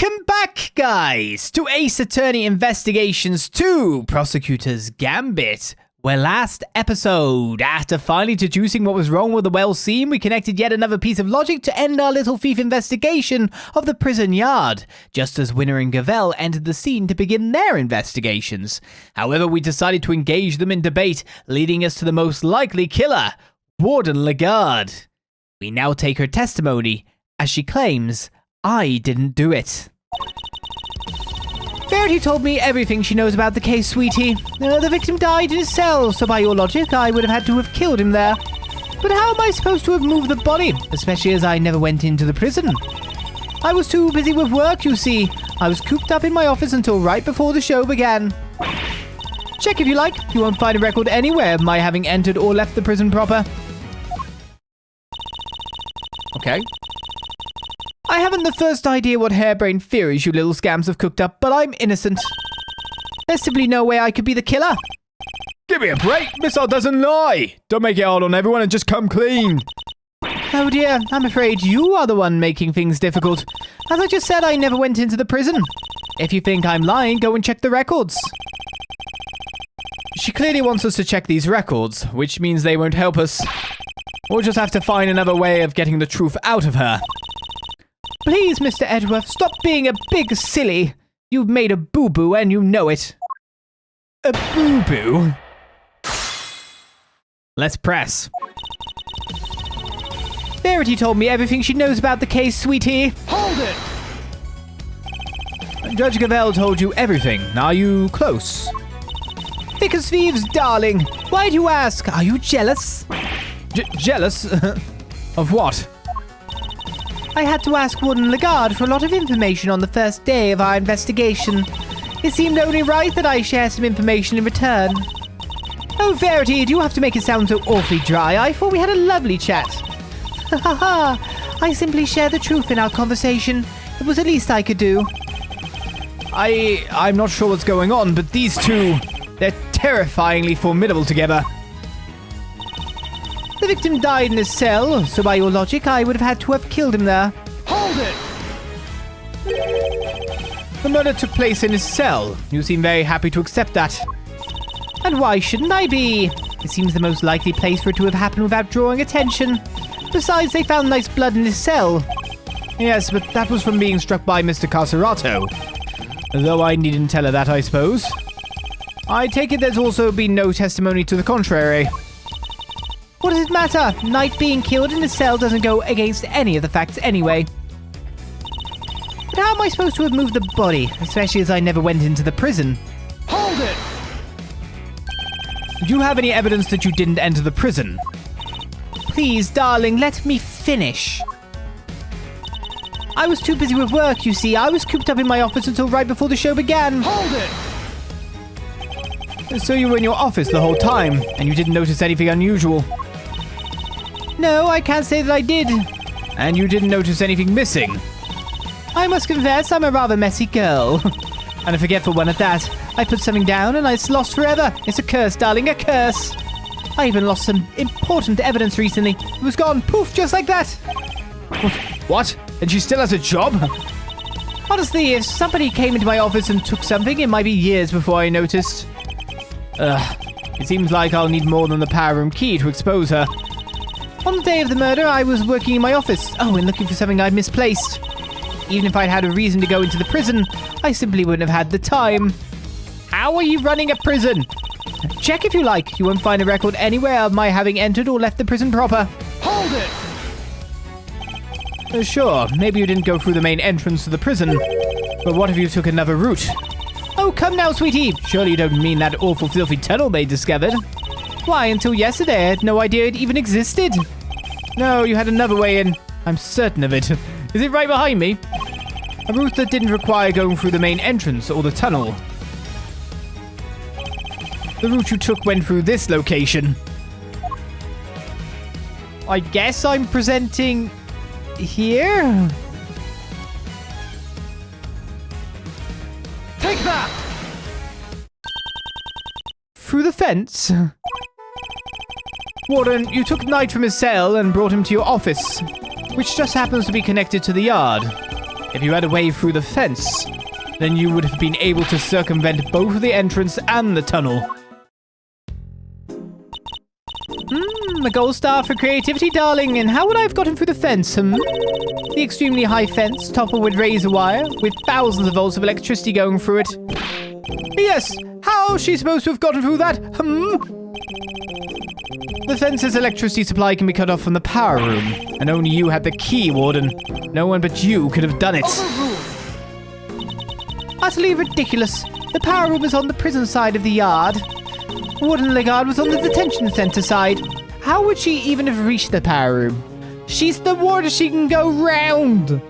Welcome back, guys, to Ace Attorney Investigations 2, Prosecutors Gambit, where last episode, after finally deducing what was wrong with the well scene, we connected yet another piece of logic to end our little thief investigation of the prison yard, just as Winner and Gavel entered the scene to begin their investigations. However, we decided to engage them in debate, leading us to the most likely killer, Warden Laguarde. We now take her testimony, as she claims, I didn't do it. Faraday told me everything she knows about the case, sweetie. The victim died in his cell, so by your logic, I would have had to have killed him there. But how am I supposed to have moved the body, especially as I never went into the prison? I was too busy with work, you see. I was cooped up in my office until right before the show began. Check if you like. You won't find a record anywhere of my having entered or left the prison proper. Okay. I haven't the first idea what harebrained theories you little scams have cooked up, but I'm innocent. There's simply no way I could be the killer. Give me a break, Missile doesn't lie. Don't make it hard on everyone and just come clean. Oh dear, I'm afraid you are the one making things difficult. As I just said, I never went into the prison. If you think I'm lying, go and check the records. She clearly wants us to check these records, which means they won't help us. We'll just have to find another way of getting the truth out of her. Please, Mr. Edgeworth, stop being a big silly. You've made a boo-boo and you know it. A boo-boo? Let's press. Verity told me everything she knows about the case, sweetie. Hold it! Judge Gavel told you everything. Are you close? Thick as thieves, darling. Why do you ask? Are you jealous? Jealous? Of what? I had to ask Warden Laguarde for a lot of information on the first day of our investigation. It seemed only right that I share some information in return. Oh, Verity, do you have to make it sound so awfully dry? I thought we had a lovely chat. Ha ha ha! I simply share the truth in our conversation. It was the least I could do. I'm not sure what's going on, but these two, they're terrifyingly formidable together. The victim died in his cell, so by your logic, I would have had to have killed him there. Hold it! The murder took place in his cell. You seem very happy to accept that. And why shouldn't I be? It seems the most likely place for it to have happened without drawing attention. Besides, they found nice blood in his cell. Yes, but that was from being struck by Mr. Carcerato. Though I needn't tell her that, I suppose. I take it there's also been no testimony to the contrary. What does it matter? Knight being killed in his cell doesn't go against any of the facts anyway. But how am I supposed to have moved the body, especially as I never went into the prison? Hold it! Do you have any evidence that you didn't enter the prison? Please, darling, let me finish. I was too busy with work, you see. I was cooped up in my office until right before the show began. Hold it! So you were in your office the whole time, and you didn't notice anything unusual? No, I can't say that I did. And you didn't notice anything missing? I must confess, I'm a rather messy girl. And a forgetful one at that. I put something down and it's lost forever. It's a curse, darling, a curse. I even lost some important evidence recently. It was gone, poof, just like that. What? And she still has a job? Honestly, if somebody came into my office and took something, it might be years before I noticed. It seems like I'll need more than the power room key to expose her. On the day of the murder, I was working in my office. Oh, and looking for something I'd misplaced. Even if I'd had a reason to go into the prison, I simply wouldn't have had the time. How are you running a prison? Check if you like. You won't find a record anywhere of my having entered or left the prison proper. Hold it! Sure, maybe you didn't go through the main entrance to the prison. But what if you took another route? Oh, come now, sweetie. Surely you don't mean that awful filthy tunnel they discovered. Why, until yesterday, I had no idea it even existed. No, you had another way in. I'm certain of it. Is it right behind me? A route that didn't require going through the main entrance or the tunnel. The route you took went through this location. I guess I'm presenting here? Take that! Through the fence? Warden, you took Knight from his cell and brought him to your office, which just happens to be connected to the yard. If you had a way through the fence, then you would have been able to circumvent both the entrance and the tunnel. A gold star for creativity, darling. And how would I have gotten through the fence, The extremely high fence, toppled with razor wire, with thousands of volts of electricity going through it. Yes, how is she supposed to have gotten through that, The fence's electricity supply can be cut off from the power room, and only you had the key, Warden. No one but you could have done it. Utterly ridiculous. The power room is on the prison side of the yard. Warden Laguarde was on the detention center side. How would she even have reached the power room? She's the warden, she can go round.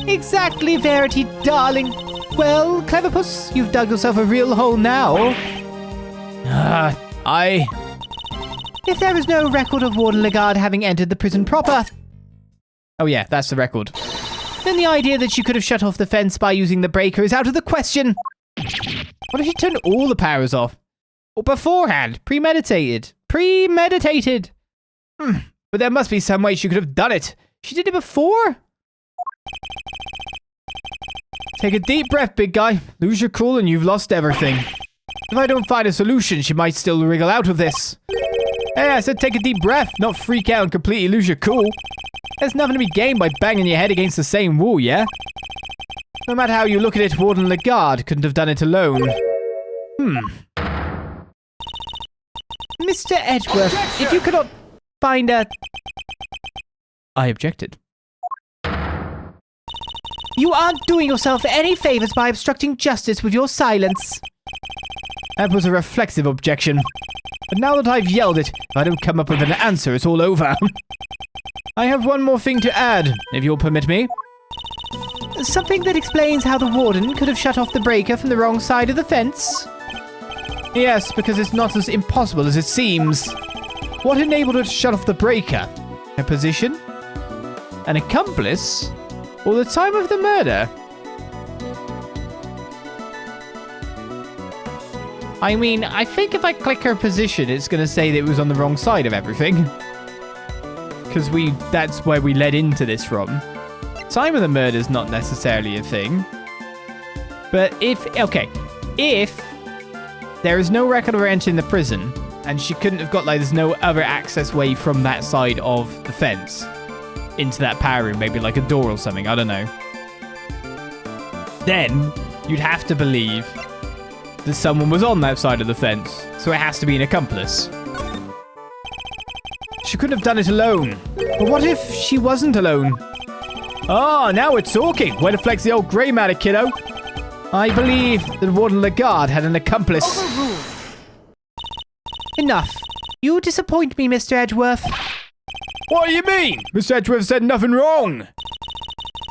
Exactly, Verity, darling. Well, Clever Puss, you've dug yourself a real hole now. If there is no record of Warden Laguarde having entered the prison proper... Oh yeah, that's the record. Then the idea that she could have shut off the fence by using the breaker is out of the question. What if she turned all the powers off? Or beforehand, premeditated. But there must be some way she could have done it. She did it before? Take a deep breath, big guy. Lose your cool and you've lost everything. If I don't find a solution, she might still wriggle out of this. Hey, I said take a deep breath, not freak out and completely lose your cool. There's nothing to be gained by banging your head against the same wall, yeah? No matter how you look at it, Warden Laguarde couldn't have done it alone. Mr. Edgeworth, Objection! if you could not find a... I objected. You aren't doing yourself any favors by obstructing justice with your silence. That was a reflexive objection. But now that I've yelled it, if I don't come up with an answer, it's all over. I have one more thing to add, if you'll permit me. Something that explains how the warden could have shut off the breaker from the wrong side of the fence? Yes, because it's not as impossible as it seems. What enabled her to shut off the breaker? Her position? An accomplice? Or the time of the murder? I mean, I think if I click her position, it's going to say that it was on the wrong side of everything. Because that's where we led into this from. Time of the murder is not necessarily a thing. But if there is no record of her entering the prison, and she couldn't have got, there's no other access way from that side of the fence into that power room, maybe like a door or something, I don't know. Then, you'd have to believe that someone was on that side of the fence, so it has to be an accomplice. She couldn't have done it alone. But what if she wasn't alone? Oh, now we're talking. Way to flex the old grey matter, kiddo. I believe that Warden Laguarde had an accomplice. Overruled. Enough. You disappoint me, Mr. Edgeworth. What do you mean? Mr. Edgeworth said nothing wrong.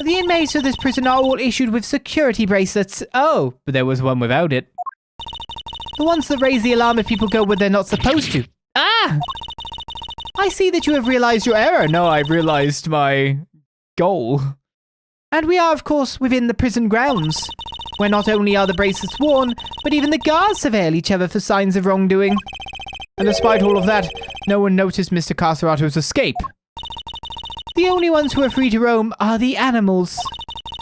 The inmates of this prison are all issued with security bracelets. Oh, but there was one without it. The ones that raise the alarm if people go where they're not supposed to. Ah! I see that you have realized your error. No, I've realized my goal. And we are, of course, within the prison grounds, where not only are the bracelets worn, but even the guards surveil each other for signs of wrongdoing. And despite all of that, no one noticed Mr. Carcerato's escape. The only ones who are free to roam are the animals,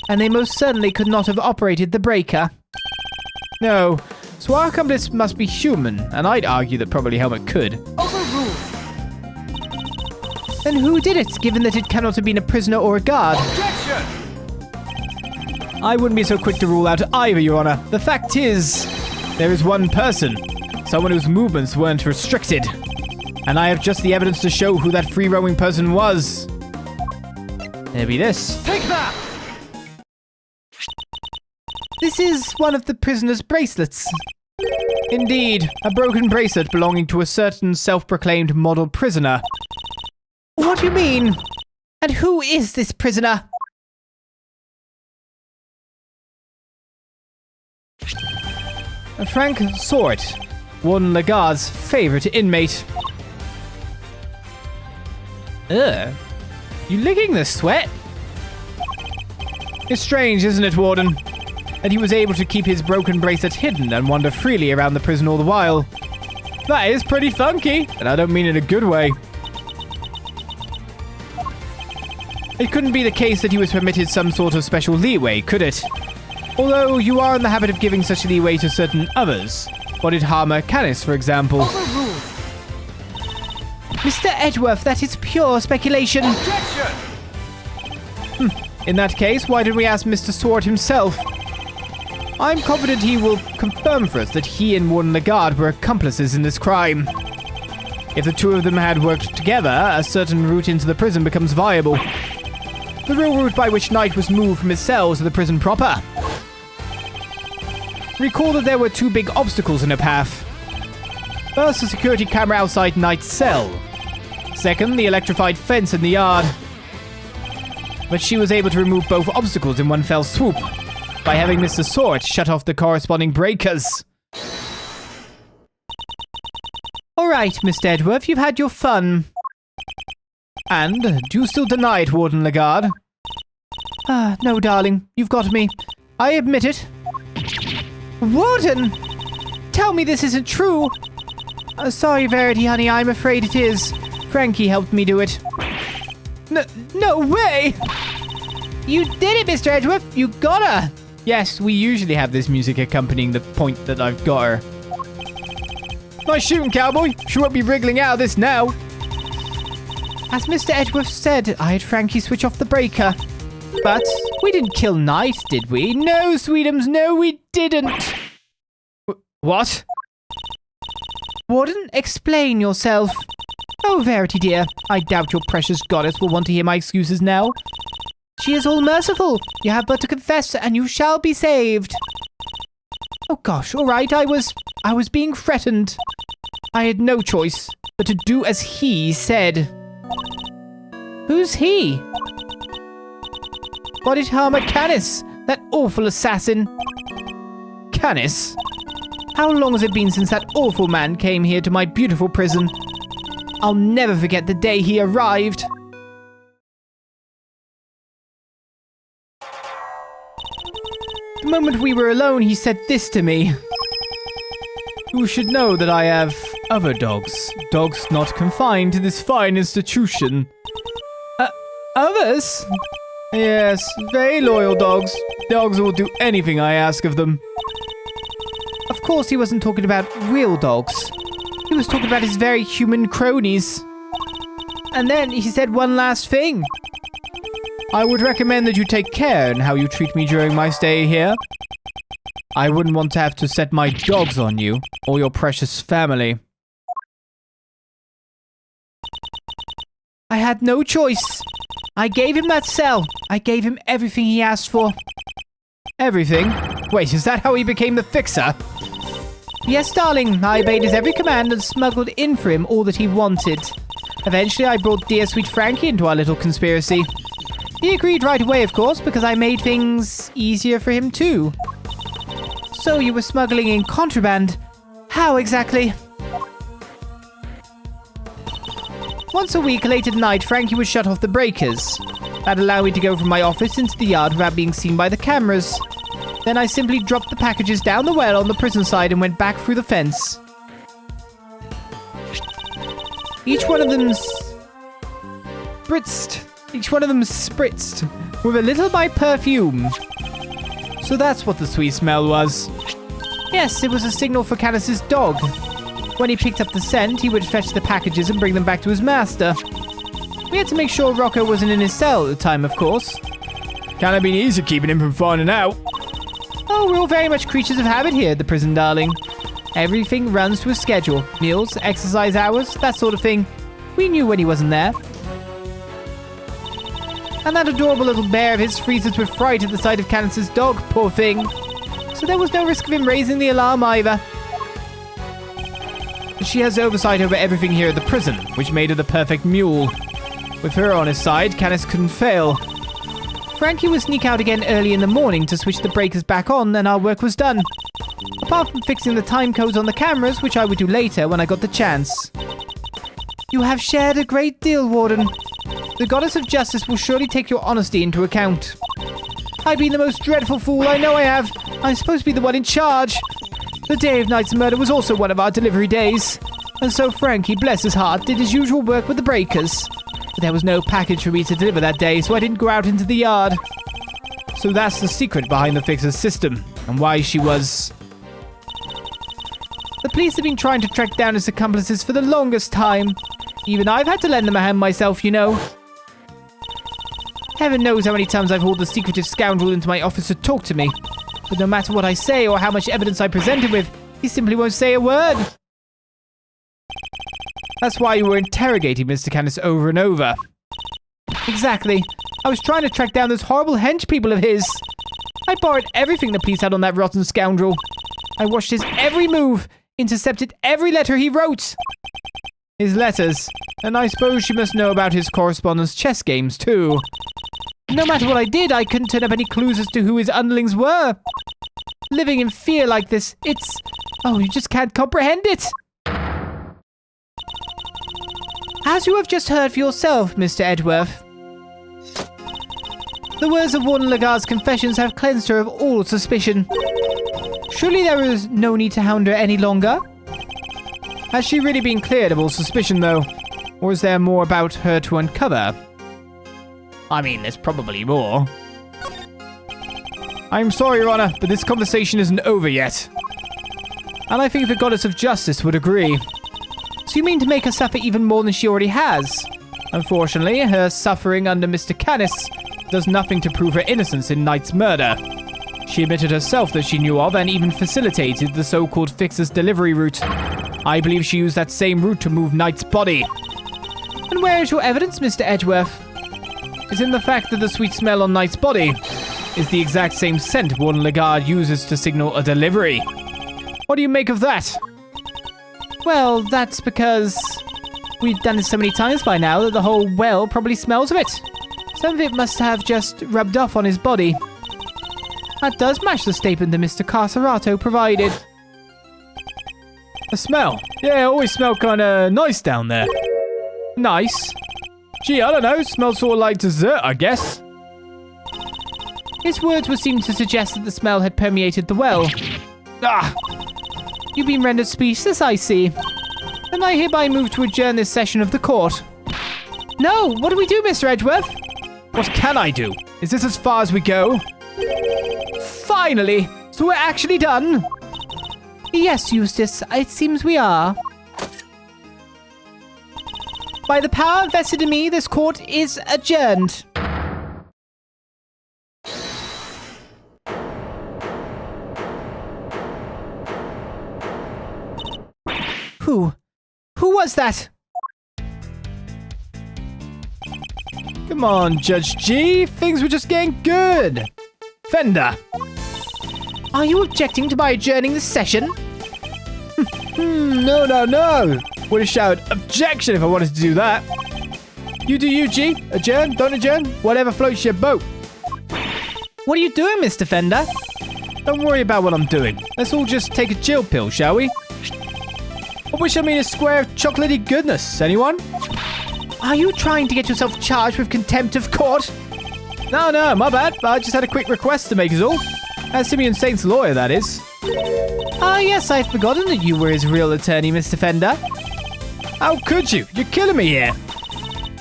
and they most certainly could not have operated the breaker. No, so our accomplice must be human, and I'd argue that probably Helmet could. Overruled. Then who did it, given that it cannot have been a prisoner or a guard? Objection! I wouldn't be so quick to rule out either, Your Honor. The fact is, there is one person, someone whose movements weren't restricted. And I have just the evidence to show who that free-roaming person was. There be this. Take that! This is one of the prisoner's bracelets. Indeed, a broken bracelet belonging to a certain self-proclaimed model prisoner. What do you mean? And who is this prisoner? Frank Sort, Warden Laguarde's favorite inmate. Ugh. You licking the sweat? It's strange, isn't it, Warden? That he was able to keep his broken bracelet hidden and wander freely around the prison all the while. That is pretty funky, and I don't mean in a good way. It couldn't be the case that he was permitted some sort of special leeway, could it? Although you are in the habit of giving such leeway to certain others. Bodied harmer Canis, for example. Mr. Edgeworth, that is pure speculation. In that case, why did we ask Mr. Sword himself? I'm confident he will confirm for us that he and Warden Laguarde were accomplices in this crime. If the two of them had worked together, a certain route into the prison becomes viable. The real route by which Knight was moved from his cell to the prison proper. Recall that there were two big obstacles in her path. First, the security camera outside Knight's cell. Second, the electrified fence in the yard. But she was able to remove both obstacles in one fell swoop, by having Mr. Sword shut off the corresponding breakers. Alright, Mr. Edgeworth, you've had your fun. And, do you still deny it, Warden Laguarde? No, darling, you've got me. I admit it. Warden! Tell me this isn't true! Sorry, Verity, honey, I'm afraid it is. Frankie helped me do it. No way! You did it, Mr. Edgeworth! You got her! Yes, we usually have this music accompanying the point that I've got her. Nice shooting, cowboy! She won't be wriggling out of this now! As Mr. Edgeworth said, I had Frankie switch off the breaker. But we didn't kill Knight, did we? No, sweetums, no, we didn't! What? Warden, explain yourself. Oh, Verity dear, I doubt your precious goddess will want to hear my excuses now. She is all merciful. You have but to confess and you shall be saved. Oh gosh, alright, I was being threatened. I had no choice but to do as he said. Who's he? Bodied harmer Canis, that awful assassin. Canis? How long has it been since that awful man came here to my beautiful prison? I'll never forget the day he arrived. The moment we were alone, he said this to me. You should know that I have other dogs. Dogs not confined to this fine institution. Others? Yes, very loyal dogs. Dogs who will do anything I ask of them. Of course he wasn't talking about real dogs. He was talking about his very human cronies. And then he said one last thing. I would recommend that you take care in how you treat me during my stay here. I wouldn't want to have to set my dogs on you, or your precious family. I had no choice. I gave him that cell. I gave him everything he asked for. Everything? Wait, is that how he became the fixer? Yes, darling. I obeyed his every command and smuggled in for him all that he wanted. Eventually, I brought dear sweet Frankie into our little conspiracy. He agreed right away, of course, because I made things easier for him too. So you were smuggling in contraband. How exactly? Once a week, late at night, Frankie would shut off the breakers. That allowed me to go from my office into the yard without being seen by the cameras. Then I simply dropped the packages down the well on the prison side and went back through the fence. Each one of them spritzed with a little of my perfume. So that's what the sweet smell was. Yes, it was a signal for Canis's dog. When he picked up the scent, he would fetch the packages and bring them back to his master. We had to make sure Rocco wasn't in his cell at the time, of course. Can't have been easy keeping him from finding out. Oh, we're all very much creatures of habit here at the prison, darling. Everything runs to a schedule. Meals, exercise hours, that sort of thing. We knew when he wasn't there. And that adorable little bear of his freezes with fright at the sight of Canis's dog, poor thing. So there was no risk of him raising the alarm either. She has oversight over everything here at the prison, which made her the perfect mule. With her on his side, Canis couldn't fail. Frankie would sneak out again early in the morning to switch the breakers back on, and our work was done. Apart from fixing the time codes on the cameras, which I would do later when I got the chance. You have shared a great deal, Warden. The goddess of justice will surely take your honesty into account. I've been the most dreadful fool, I know I have. I'm supposed to be the one in charge. The day of Knight's murder was also one of our delivery days. And so Frankie, bless his heart, did his usual work with the breakers. But there was no package for me to deliver that day, so I didn't go out into the yard. So that's the secret behind the Fixer's system, and why she was... The police have been trying to track down his accomplices for the longest time. Even I've had to lend them a hand myself, you know. Heaven knows how many times I've hauled the secretive scoundrel into my office to talk to me. But no matter what I say or how much evidence I present him with, he simply won't say a word. That's why you were interrogating Mr. Canis over and over. Exactly. I was trying to track down those horrible hench people of his. I borrowed everything the police had on that rotten scoundrel. I watched his every move, intercepted every letter he wrote. His letters. And I suppose you must know about his correspondence chess games, too. No matter what I did, I couldn't turn up any clues as to who his underlings were. Living in fear like this, it's... Oh, you just can't comprehend it. As you have just heard for yourself, Mr. Edgeworth, the words of Warden Laguarde's confessions have cleansed her of all suspicion. Surely there is no need to hound her any longer? Has she really been cleared of all suspicion, though? Or is there more about her to uncover? I mean, there's probably more. I'm sorry, Your Honor, but this conversation isn't over yet. And I think the Goddess of Justice would agree. So you mean to make her suffer even more than she already has? Unfortunately, her suffering under Mr. Canis does nothing to prove her innocence in Knight's murder. She admitted herself that she knew of and even facilitated the so-called Fixer's delivery route. I believe she used that same route to move Knight's body. And where is your evidence, Mr. Edgeworth? It's in the fact that the sweet smell on Knight's body is the exact same scent Warden Laguarde uses to signal a delivery. What do you make of that? Well, that's because we've done it so many times by now that the whole well probably smells of it. Some of it must have just rubbed off on his body. That does match the statement that Mr. Carcerato provided. The smell? Yeah, it always smelled kind of nice down there. Nice? Gee, I don't know. Smells sort of like dessert, I guess. His words would seem to suggest that the smell had permeated the well. Ah! You've been rendered speechless, I see. And I hereby move to adjourn this session of the court. No, what do we do, Mr. Edgeworth? What can I do? Is this as far as we go? Finally! So we're actually done? Yes, Eustace, it seems we are. By the power vested in me, this court is adjourned. Who was that? Come on, Judge G. Things were just getting good. Fender. Are you objecting to my adjourning this session? No. Would have shouted objection if I wanted to do that. You do you, G. Adjourn, don't adjourn. Whatever floats your boat. What are you doing, Mr. Fender? Don't worry about what I'm doing. Let's all just take a chill pill, shall we? I wish I mean a square of chocolatey goodness. Anyone? Are you trying to get yourself charged with contempt of court? No, my bad. I just had a quick request to make is all. As Simeon Saint's lawyer, that is. Ah, yes, I'd forgotten that you were his real attorney, Mr. Fender. How could you? You're killing me here.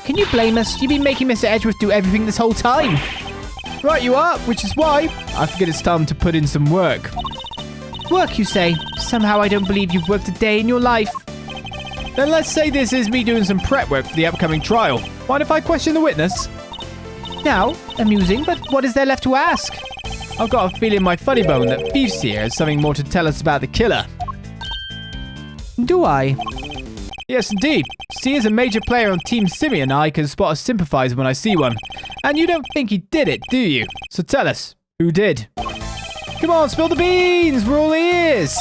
Can you blame us? You've been making Mr. Edgeworth do everything this whole time. Right you are, which is why I forget it's time to put in some work. Work, you say? Somehow I don't believe you've worked a day in your life. Then let's say this is me doing some prep work for the upcoming trial. Mind if I question the witness? Now, amusing, but what is there left to ask? I've got a feeling in my funny bone that Thieves here has something more to tell us about the killer. Do I? Yes, indeed. See, as a major player on Team Simeon, I can spot a sympathizer when I see one. And you don't think he did it, do you? So tell us, who did? Come on, spill the beans! We're all ears!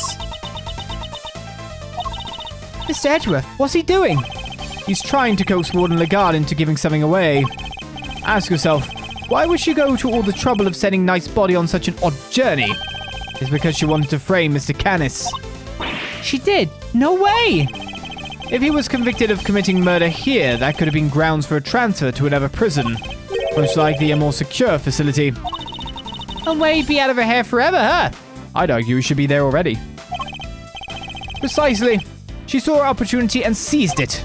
Mr. Edgeworth, what's he doing? He's trying to coax Warden Laguarde into giving something away. Ask yourself, why would she go to all the trouble of sending Knight's body on such an odd journey? It's because she wanted to frame Mr. Canis. She did? No way! If he was convicted of committing murder here, that could have been grounds for a transfer to another prison. Most likely a more secure facility. And where he'd be out of her hair forever, huh? I'd argue he should be there already. Precisely. She saw her opportunity and seized it.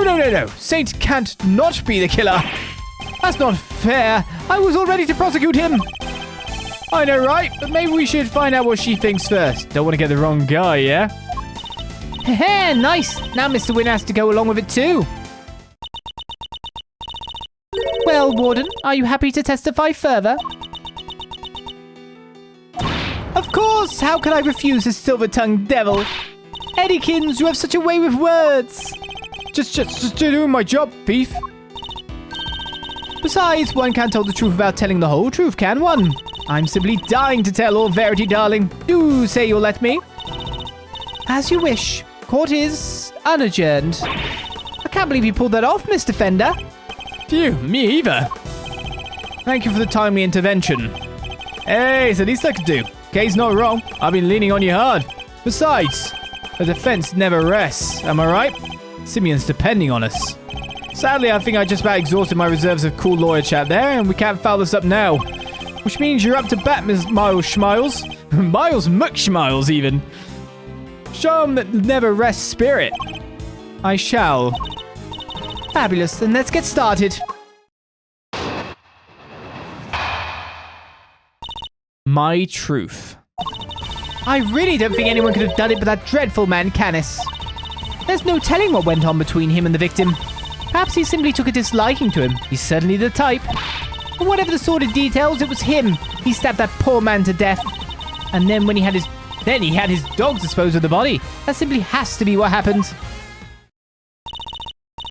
No. Saint can't not be the killer. That's not fair. I was all ready to prosecute him. I know, right? But maybe we should find out what she thinks first. Don't want to get the wrong guy, yeah? Heh, nice. Now Mr. Wynn has to go along with it too. Well, Warden, are you happy to testify further? Of course! How could I refuse this silver-tongued devil? Eddykins, you have such a way with words. Just doing my job, thief. Besides, one can't tell the truth without telling the whole truth, can one? I'm simply dying to tell all verity, darling. Do say you'll let me. As you wish. Court is unadjourned. I can't believe you pulled that off, Mr. Fender. Phew, me either. Thank you for the timely intervention. Hey, it's the least I could do. Kay's not wrong. I've been leaning on you hard. Besides, the defense never rests, am I right? Simeon's depending on us. Sadly, I think I just about exhausted my reserves of cool lawyer chat there, and we can't foul this up now. Which means you're up to bat, Ms. Miles Schmiles. Miles McSchmiles, even. Show him that never rests spirit. I shall. Fabulous, then let's get started. My truth. I really don't think anyone could have done it but that dreadful man, Canis. There's no telling what went on between him and the victim. Perhaps he simply took a disliking to him. He's certainly the type. But whatever the sordid details, it was him. He stabbed that poor man to death. And then when he had his dog dispose of the body. That simply has to be what happened.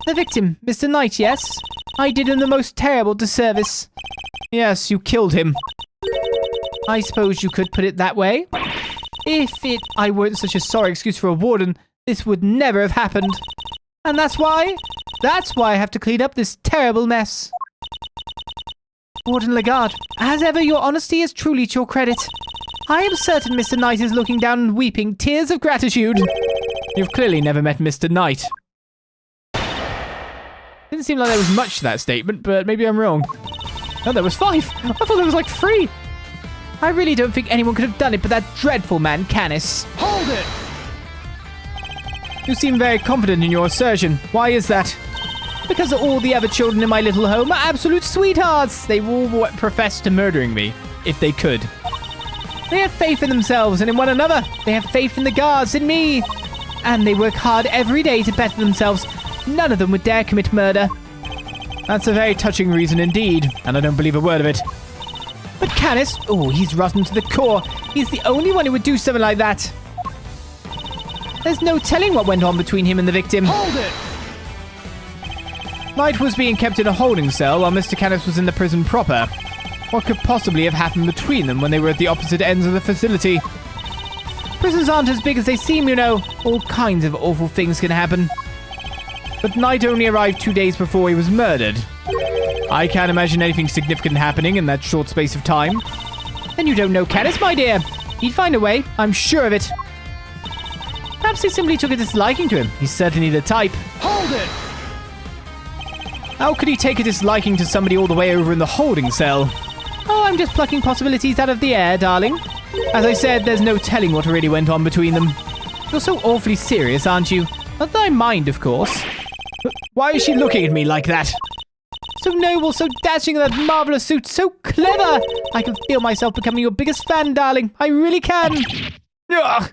The victim, Mr. Knight, yes? I did him the most terrible disservice. Yes, you killed him. I suppose you could put it that way. If I weren't such a sorry excuse for a warden, this would never have happened. And that's why I have to clean up this terrible mess. Warden Laguarde, as ever, your honesty is truly to your credit. I am certain Mr. Knight is looking down and weeping tears of gratitude. You've clearly never met Mr. Knight. Didn't seem like there was much to that statement, but maybe I'm wrong. Oh, there was 5. I thought there was like 3. I really don't think anyone could have done it but that dreadful man, Canis. Hold it! You seem very confident in your assertion. Why is that? Because all the other children in my little home are absolute sweethearts. They all profess to murdering me, if they could. They have faith in themselves and in one another. They have faith in the guards, in me. And they work hard every day to better themselves. None of them would dare commit murder. That's a very touching reason indeed, and I don't believe a word of it. But Canis, he's rotten to the core. He's the only one who would do something like that. There's no telling what went on between him and the victim. Hold it! Knight was being kept in a holding cell while Mr. Canis was in the prison proper. What could possibly have happened between them when they were at the opposite ends of the facility? Prisons aren't as big as they seem, you know. All kinds of awful things can happen. But Knight only arrived 2 days before he was murdered. I can't imagine anything significant happening in that short space of time. Then you don't know Canis, my dear. He'd find a way, I'm sure of it. Perhaps he simply took a disliking to him. He's certainly the type. Hold it! How could he take a disliking to somebody all the way over in the holding cell? Oh, I'm just plucking possibilities out of the air, darling. As I said, there's no telling what really went on between them. You're so awfully serious, aren't you? Not that I mind, of course. But why is she looking at me like that? So noble, so dashing in that marvelous suit, so clever! I can feel myself becoming your biggest fan, darling. I really can. Ugh.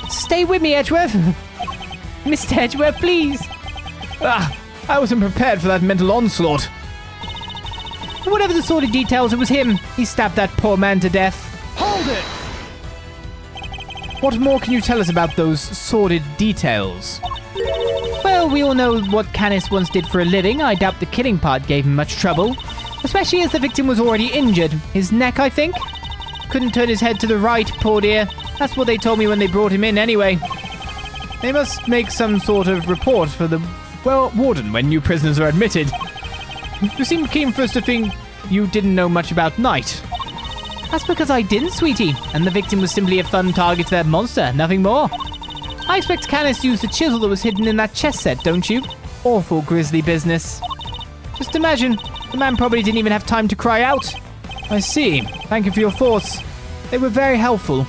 Stay with me, Edgeworth. Mr. Edgeworth, please. I wasn't prepared for that mental onslaught. Whatever the sordid details, it was him. He stabbed that poor man to death. Hold it! What more can you tell us about those sordid details? Well, we all know what Canis once did for a living. I doubt the killing part gave him much trouble. Especially as the victim was already injured. His neck, I think? Couldn't turn his head to the right, poor dear. That's what they told me when they brought him in anyway. They must make some sort of report for the, warden when new prisoners are admitted. You seem keen for us to think you didn't know much about Knight. That's because I didn't, sweetie. And the victim was simply a fun target to that monster, nothing more. I expect Canis used the chisel that was hidden in that chess set, don't you? Awful grisly business. Just imagine, the man probably didn't even have time to cry out. I see. Thank you for your thoughts. They were very helpful.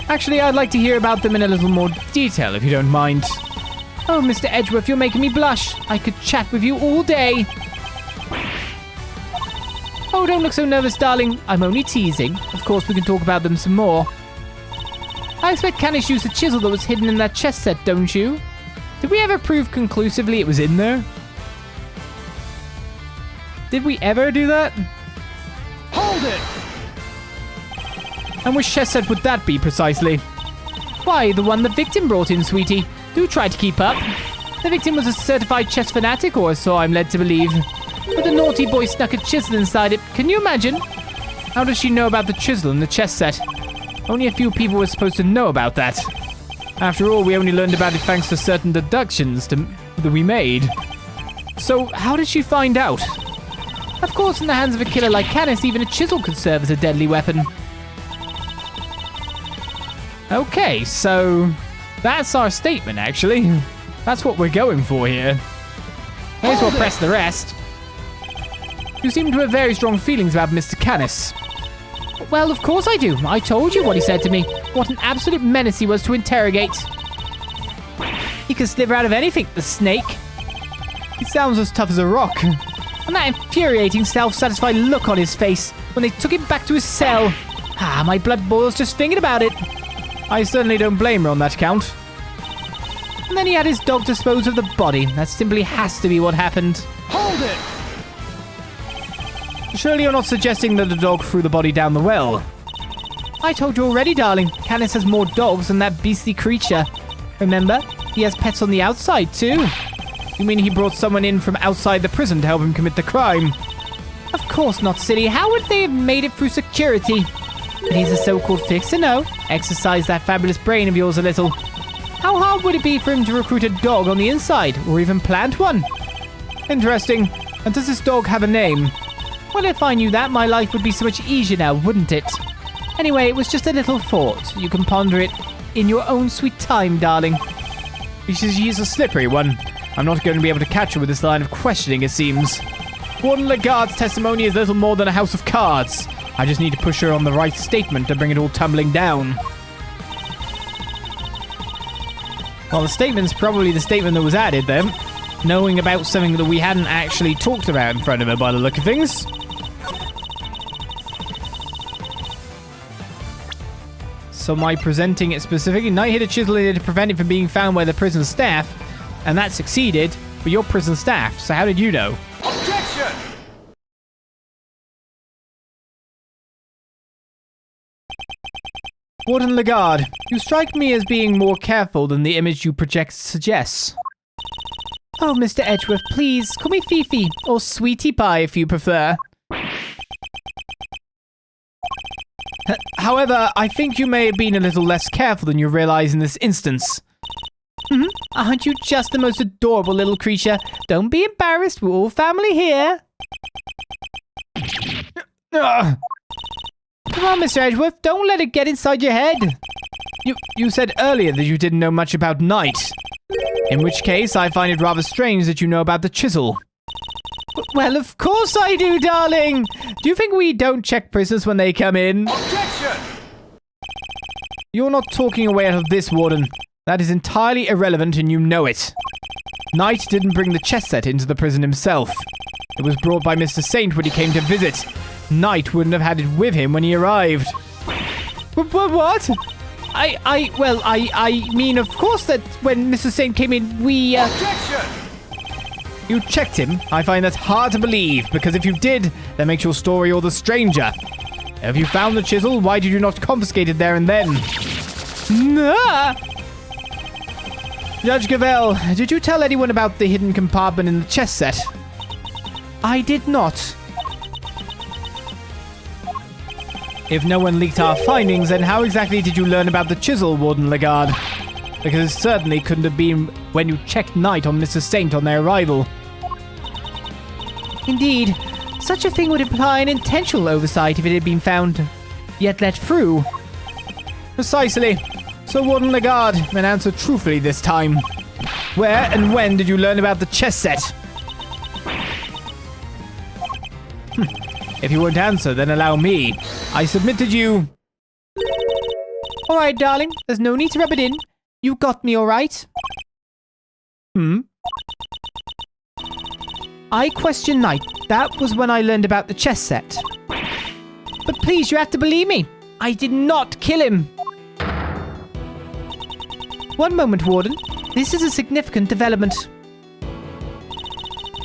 Actually, I'd like to hear about them in a little more detail, if you don't mind. Oh, Mr. Edgeworth, you're making me blush. I could chat with you all day. Oh, don't look so nervous, darling. I'm only teasing. Of course, we can talk about them some more. I expect Canis used the chisel that was hidden in that chess set, don't you? Did we ever prove conclusively it was in there? Did we ever do that? Hold it! And which chess set would that be, precisely? Why, the one the victim brought in, sweetie. Do try to keep up. The victim was a certified chess fanatic, or so I'm led to believe. But the naughty boy snuck a chisel inside it. Can you imagine? How does she know about the chisel in the chess set? Only a few people were supposed to know about that. After all, we only learned about it thanks to certain deductions that we made. So, how did she find out? Of course, in the hands of a killer like Canis, even a chisel could serve as a deadly weapon. Okay, so that's our statement, actually. That's what we're going for here. May as well press the rest. You seem to have very strong feelings about Mr. Canis. Well, of course I do. I told you what he said to me. What an absolute menace he was to interrogate. He could sliver out of anything, the snake. He sounds as tough as a rock. And that infuriating, self-satisfied look on his face when they took him back to his cell. Ah, my blood boils just thinking about it. I certainly don't blame her on that count. And then he had his dog dispose of the body. That simply has to be what happened. Hold it! Surely you're not suggesting that the dog threw the body down the well? I told you already, darling. Canis has more dogs than that beastly creature. Remember? He has pets on the outside, too. You mean he brought someone in from outside the prison to help him commit the crime? Of course not, silly. How would they have made it through security? But he's a so-called fixer, no? Exercise that fabulous brain of yours a little. How hard would it be for him to recruit a dog on the inside, or even plant one? Interesting. And does this dog have a name? Well, if I knew that, my life would be so much easier now, wouldn't it? Anyway, it was just a little thought. You can ponder it in your own sweet time, darling. She's a slippery one. I'm not going to be able to catch her with this line of questioning, it seems. Warden Laguarde's testimony is little more than a house of cards. I just need to push her on the right statement to bring it all tumbling down. Well, the statement's probably the statement that was added then. Knowing about something that we hadn't actually talked about in front of her by the look of things. So my presenting it specifically, Knight hid a chisel in it to prevent it from being found by the prison staff, and that succeeded, but you're prison staff, so how did you know? Objection! Warden Laguarde, you strike me as being more careful than the image you project suggests. Oh, Mr. Edgeworth, please, call me Fifi, or Sweetie Pie if you prefer. However, I think you may have been a little less careful than you realize in this instance. Aren't you just the most adorable little creature? Don't be embarrassed, we're all family here. Ugh. Come on, Mr. Edgeworth, don't let it get inside your head. You said earlier that you didn't know much about Knight. In which case, I find it rather strange that you know about the chisel. Well, of course I do, darling. Do you think we don't check prisoners when they come in? Objection! You're not talking away out of this, Warden. That is entirely irrelevant and you know it. Knight didn't bring the chess set into the prison himself. It was brought by Mr. Saint when he came to visit. Knight wouldn't have had it with him when he arrived. What? I mean, of course that when Mr. Saint came in, we, Objection! You checked him? I find that hard to believe, because if you did, that makes your story all the stranger. Have you found the chisel? Why did you not confiscate it there and then? Nah. Judge Gavel, did you tell anyone about the hidden compartment in the chess set? I did not. If no one leaked our findings, then how exactly did you learn about the chisel, Warden Laguarde? Because it certainly couldn't have been when you checked Knight on Mr. Saint on their arrival. Indeed, such a thing would imply an intentional oversight if it had been found, yet let through. Precisely. So, Warden Laguarde, then answer truthfully this time. Where and when did you learn about the chess set? If you won't answer, then allow me. I submitted you. All right, darling. There's no need to rub it in. You got me all right. I questioned Knight. That was when I learned about the chess set. But please, you have to believe me. I did not kill him. One moment, Warden. This is a significant development.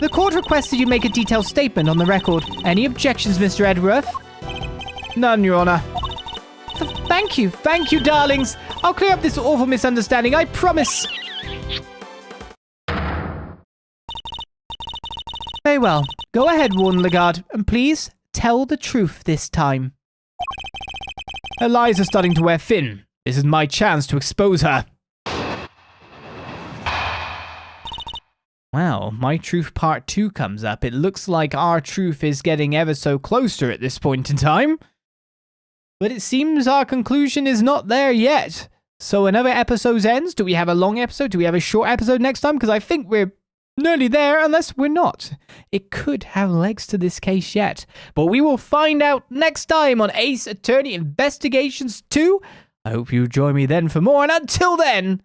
The court requests that you make a detailed statement on the record. Any objections, Mr. Edgeworth? None, Your Honor. Thank you, darlings. I'll clear up this awful misunderstanding, I promise. Very well. Go ahead, Warden Laguarde, and please tell the truth this time. Her lies are starting to wear thin. This is my chance to expose her. Well, my truth part 2 comes up. It looks like our truth is getting ever so closer at this point in time. But it seems our conclusion is not there yet. So another episode ends. Do we have a long episode? Do we have a short episode next time? Because I think we're nearly there, unless we're not. It could have legs to this case yet. But we will find out next time on Ace Attorney Investigations 2. I hope you join me then for more. And until then,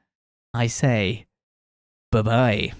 I say bye-bye.